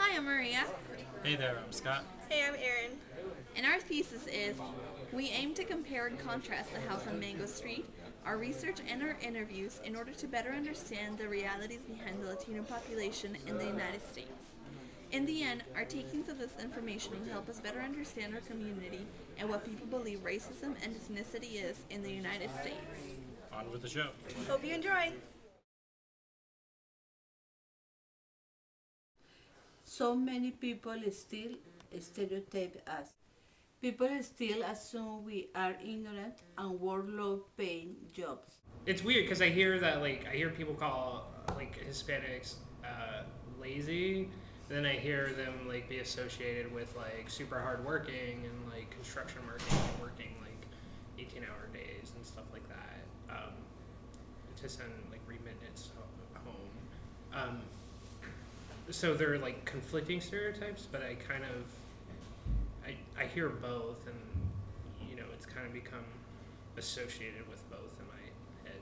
Hi, I'm Maria. Hey there, I'm Scott. Hey, I'm Erin. And our thesis is we aim to compare and contrast the house on Mango Street, our research and our interviews in order to better understand the realities behind the Latino population in the United States. In the end, our takings of this information will help us better understand our community and what people believe racism and ethnicity is in the United States. On with the show. Hope you enjoy. So many people still stereotype us. People still assume we are ignorant and work low-paying jobs. It's weird because I hear that I hear people call Hispanics lazy, and then I hear them be associated with super hard working and construction working 18-hour days and stuff like that to send remittance home. So they're conflicting stereotypes, but I hear both, and it's kind of become associated with both in my head.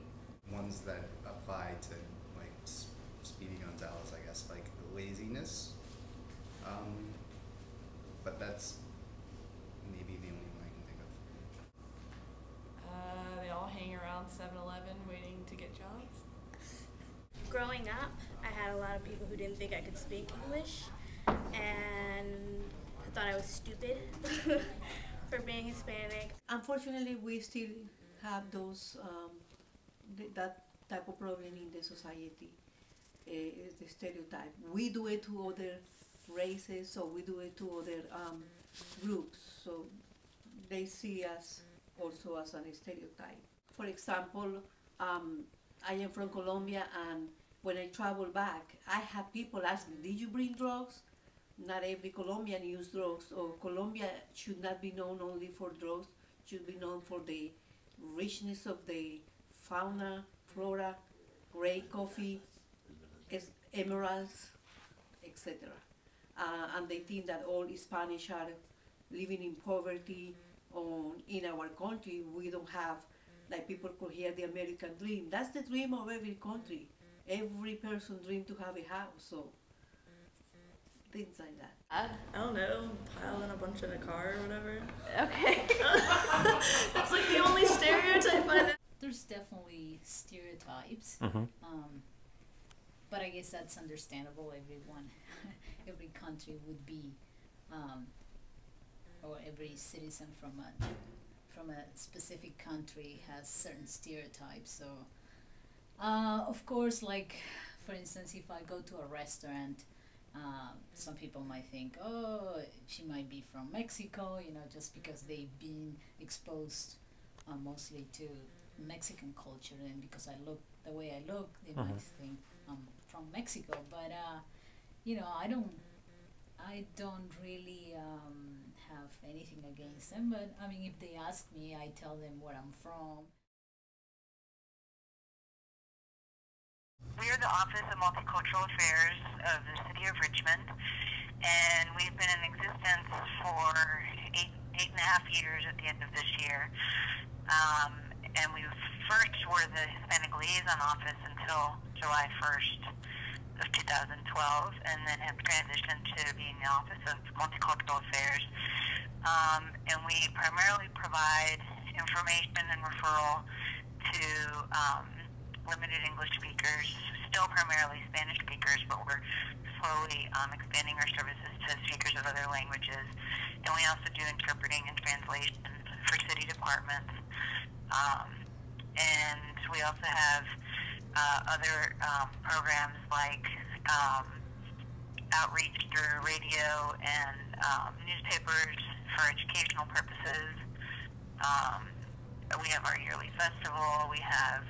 Ones that apply to Speedy Gonzalez, I guess, laziness. But that's maybe the only one I can think of. They all hang around 7-Eleven waiting to get jobs. Growing up, I had a lot of people who didn't think I could speak English and thought I was stupid for being Hispanic. Unfortunately, we still have those that type of problem in the society. Is the stereotype. We do it to other races, so we do it to other groups. So they see us also as a stereotype. For example, I am from Colombia, and when I travel back, I have people ask me, did you bring drugs? Not every Colombian use drugs, or Colombia should not be known only for drugs, should be known for the richness of the fauna, flora, great coffee, emeralds, etc. And they think that all Spanish are living in poverty. In our country, we don't have, people could hear the American dream. That's the dream of every country. Every person dreams to have a house, so things like that. I don't know, piling a bunch in a car or whatever. Okay. That's the only stereotype I know. There's definitely stereotypes, but I guess that's understandable. Every country would be, or every citizen from a specific country has certain stereotypes. So, of course, for instance, if I go to a restaurant, some people might think, oh, she might be from Mexico, just because they've been exposed mostly to Mexican culture, and because I look the way I look, they might think I'm from Mexico. But I don't really have anything against them. But I mean, if they ask me, I tell them where I'm from. We are the Office of Multicultural Affairs of the City of Richmond, and we've been in existence for eight and a half years at the end of this year. And we first were the Hispanic Liaison Office until July 1st of 2012, and then have transitioned to being the Office of Multicultural Affairs. And we primarily provide information and referral to limited English speakers, still primarily Spanish speakers, but we're slowly expanding our services to speakers of other languages. And we also do interpreting and translation for city departments. And we also have other programs like outreach through radio and newspapers for educational purposes. We have our yearly festival. We have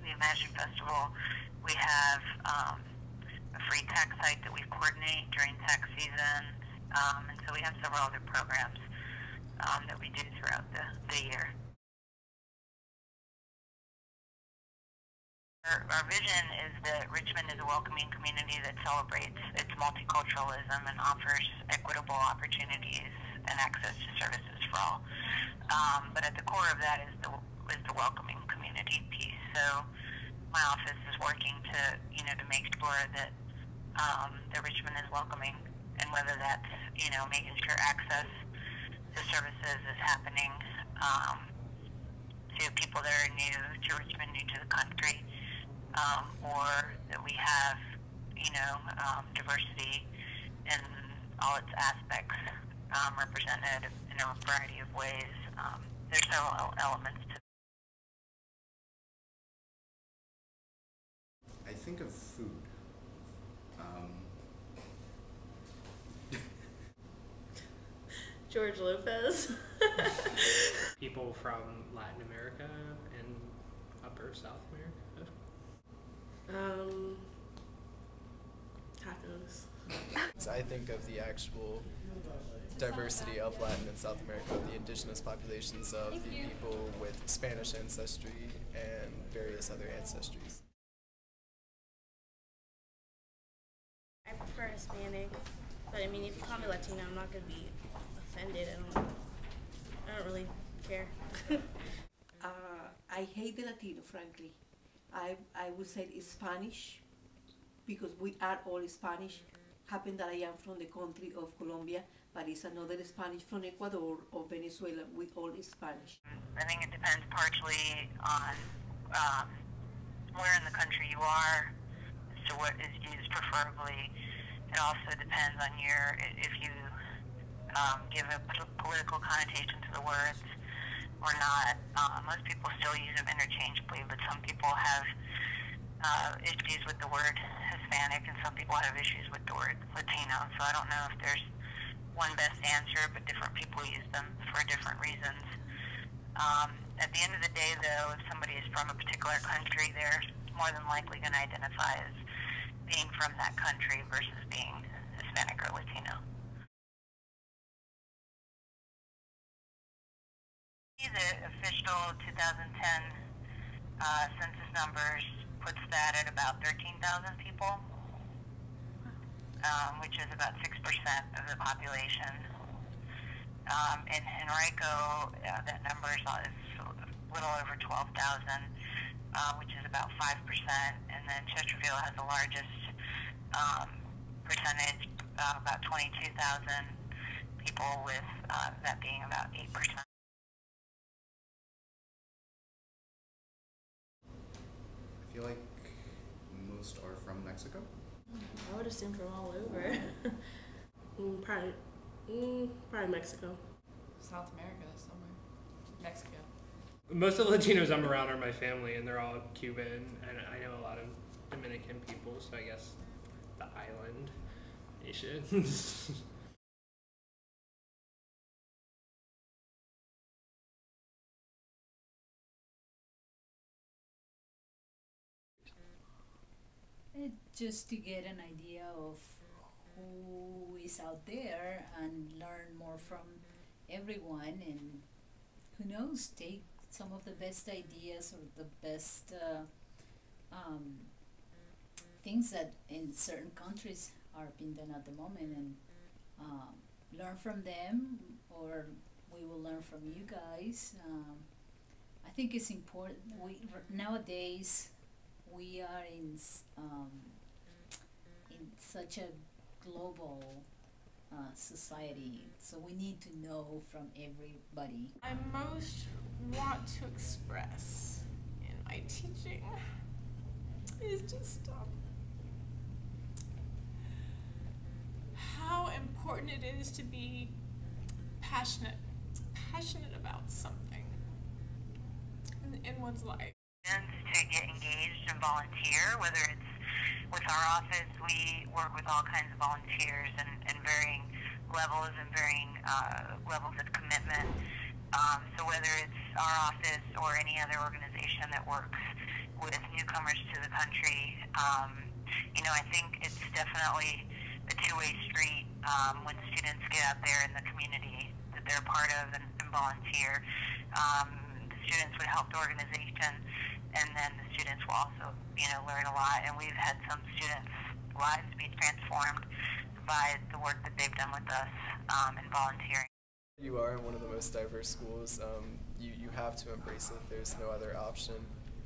the Imagine Festival. We have a free tax site that we coordinate during tax season. And so we have several other programs that we do throughout the year. Our vision is that Richmond is a welcoming community that celebrates its multiculturalism and offers equitable opportunities and access to services for all. But at the core of that is the welcoming community piece. So my office is working to make sure that that Richmond is welcoming and whether that's, making sure access to services is happening to people that are new to Richmond, new to the country, or that we have, diversity in all its aspects represented in a variety of ways. There's several elements to. I think of food. George Lopez. People from Latin America and upper South America. Tacos. So I think of the actual diversity of Latin and South America, the indigenous populations of the people with Spanish ancestry and various other ancestries. I prefer Hispanic, but I mean, if you call me Latino, I'm not gonna be offended. I don't really care. I hate the Latino, frankly. I would say it's Spanish, because we are all Spanish. Happen that I am from the country of Colombia, but it's another Spanish from Ecuador or Venezuela. We all is Spanish. I think it depends partially on where in the country you are, as to what is used preferably. It also depends on if you give a political connotation to the words or not. Most people still use them interchangeably, but some people have issues with the word Hispanic, and some people have issues with the word Latino. So I don't know if there's one best answer, but different people use them for different reasons. At the end of the day, though, if somebody is from a particular country, they're more than likely going to identify as being from that country versus being Hispanic or Latino. The official 2010 census numbers puts that at about 13,000 people, which is about 6% of the population. In Henrico, that number is a little over 12,000, which is about 5%, and then Chesterfield has the largest percentage, about 22,000 people, with that being about 8%. I feel like most are from Mexico. I would assume from all over. Probably Mexico. South America somewhere. Mexico. Most of the Latinos I'm around are my family, and they're all Cuban, and I know a lot of Dominican people, so I guess the island nations. Just to get an idea of who is out there and learn more from everyone, and who knows, take some of the best ideas or the best things that in certain countries are being done at the moment, and learn from them, or we will learn from you guys. I think it's important. Nowadays we are in such a global society, so we need to know from everybody. I most want to express in my teaching is just how important it is to be passionate about something in one's life. To get engaged and volunteer, whether it's with our office, we work with all kinds of volunteers and varying levels and varying levels of commitment. So whether it's our office or any other organization that works with newcomers to the country, I think it's definitely a two-way street when students get out there in the community that they're a part of and volunteer. The students would help the organization, and then the students will also, learn a lot. And we've had some students' lives be transformed by the work that they've done with us in volunteering. You are in one of the most diverse schools. You have to embrace it. There's no other option.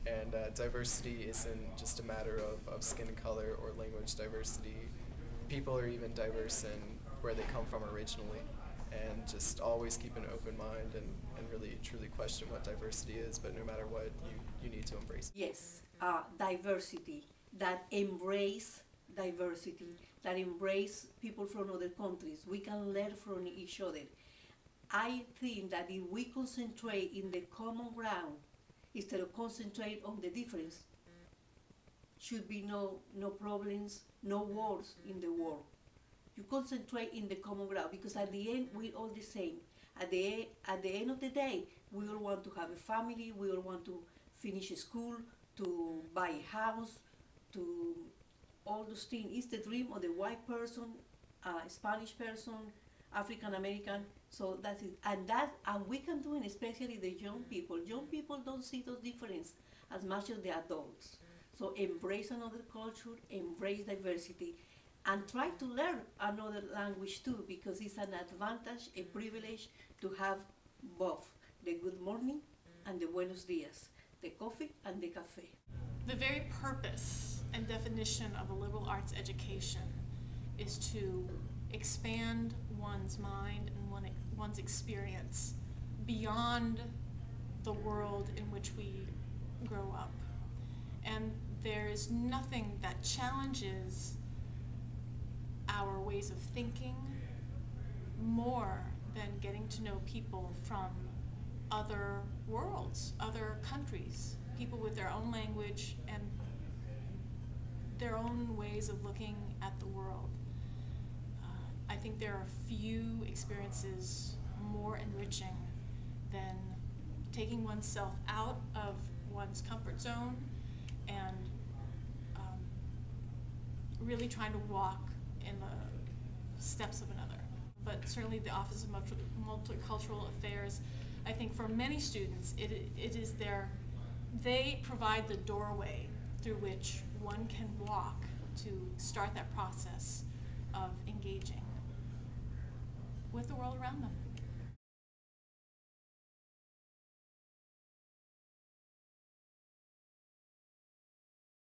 And diversity isn't just a matter of skin color or language diversity. people are even diverse in where they come from originally, and just always keep an open mind and really truly question what diversity is, but no matter what, you need to embrace it. Yes, diversity, that embrace diversity, that embrace people from other countries. We can learn from each other. I think that if we concentrate in the common ground instead of concentrate on the difference, should be no problems, no wars in the world. You concentrate in the common ground, because at the end we're all the same. At the end of the day, we all want to have a family, we all want to finish school, to buy a house, to all those things. It's the dream of the white person, Spanish person, African American. So that's it. And we can do it, especially the young people. Young people don't see those differences as much as the adults. So embrace another culture, embrace diversity, and try to learn another language too, because it's an advantage, a privilege to have both the good morning and the buenos dias, the coffee and the cafe. The very purpose and definition of a liberal arts education is to expand one's mind and one's experience beyond the world in which we grow up. And there is nothing that challenges our ways of thinking more than getting to know people from other worlds, other countries, people with their own language and their own ways of looking at the world. I think there are few experiences more enriching than taking oneself out of one's comfort zone and really trying to walk in the steps of another. But certainly the Office of Multicultural Affairs, I think for many students, they provide the doorway through which one can walk to start that process of engaging with the world around them.